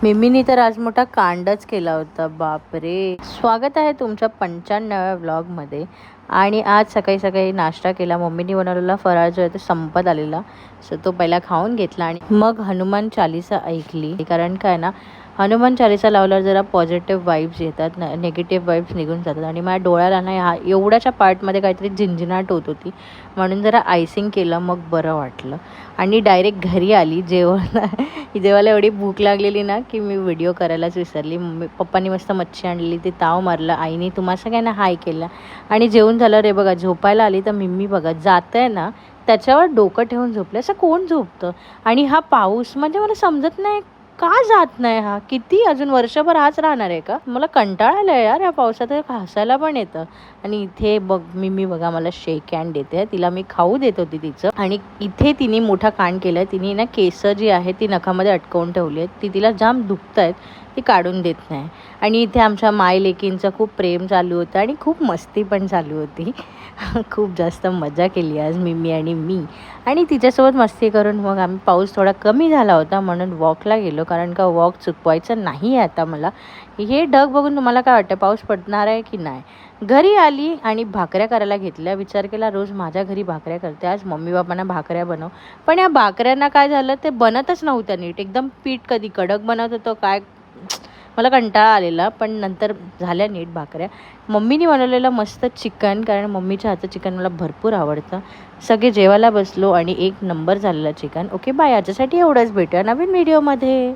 मिमीनी तर आज मोठा कांडच केला होता. बापरे. स्वागत आहे तुमच्या 95व्या व्लॉगमध्ये. आणि आज सकाळी सकाळी नाश्ता केला. मम्मीनी बनवलेला फराळ जो आहे तो संपत आलेला, सो तो पहिला खाऊन घेतला आणि मग हनुमान चालीसा ऐकली. कारण काय ना, हनुमान चालीसा लावल्यावर जरा पॉझिटिव्ह वाईब्स येतात, निगेटिव्ह वाईब्स निघून जातात. आणि माझ्या डोळ्याला ना ह्या एवढ्याच्या पार्टमध्ये काहीतरी झिंझिनाट होत होती, म्हणून जरा आयसिंग केलं, मग बरं वाटलं. आणि डायरेक्ट घरी आली जेवायला एवढी भूक लागलेली ना की मी व्हिडिओ करायलाच विसरली. पप्पांनी मस्त मच्छी आणलेली, ते ताव मारलं, आईने तुम्हा सगळ्यांना हाय केला आणि जेवून झालं. रे बघा झोपायला आली तर मिम्मी बघा जात आहे ना त्याच्यावर डोकं ठेवून झोपलं. असं कोण झोपतं? आणि हा पाऊस म्हणजे मला समजत नाही का जात नाही. हा किती अजून वर्षभर हाच राहणार आहे का? मला कंटाळा आलाय यार या पावसात, हसायला पण येतं. आणि इथे बघ मिम्मी बघा मला शेक हँड देते, तिला मी खाऊ देत होती तिचं. आणि इथे तिने मोठा कांड केलाय. तिने ना केस जी आहे ती नखामध्ये अटकवून ठेवली आहेत, ती तिला जाम दुखत आहेत, ती काढून देत नाही. आणि इथे आमच्या मायलेकींचं खूप प्रेम चालू होतं आणि खूप मस्ती पण चालू होती. खूप जास्त मजा केली आज मिम्मी आणि मी. आणि तिच्यासोबत मस्ती करून मग आम्ही, पाऊस थोडा कमी झाला होता म्हणून वॉकला गेलो, कारण का वॉक चुकवायचं नाही आहे आता मला. हे ढग बघून तुम्हाला काय वाटतं, पाऊस पडणार आहे की नाही? घरी आली आणि भाकऱ्या करायला घेतल्या. विचार केला रोज माझ्या घरी भाकऱ्या करते, आज मम्मी बाबांना भाकऱ्या बनव. पण या भाकऱ्यांना काय झालं, ते बनतच नव्हत्या नीट. एकदम पीठ कधी कडक बनत होतं काय, मला कंटाळा आलेला. पण नंतर झाल्या नीट भाकऱ्या. मम्मीने बनवलेलं मस्त चिकन, कारण मम्मीच्या हातचं चिकन मला भरपूर आवडतं. सगळे जेवायला बसलो आणि एक नंबर झालेला चिकन. ओके बाय, याच्यासाठी एवढंच. भेटूया नवीन व्हिडिओमध्ये.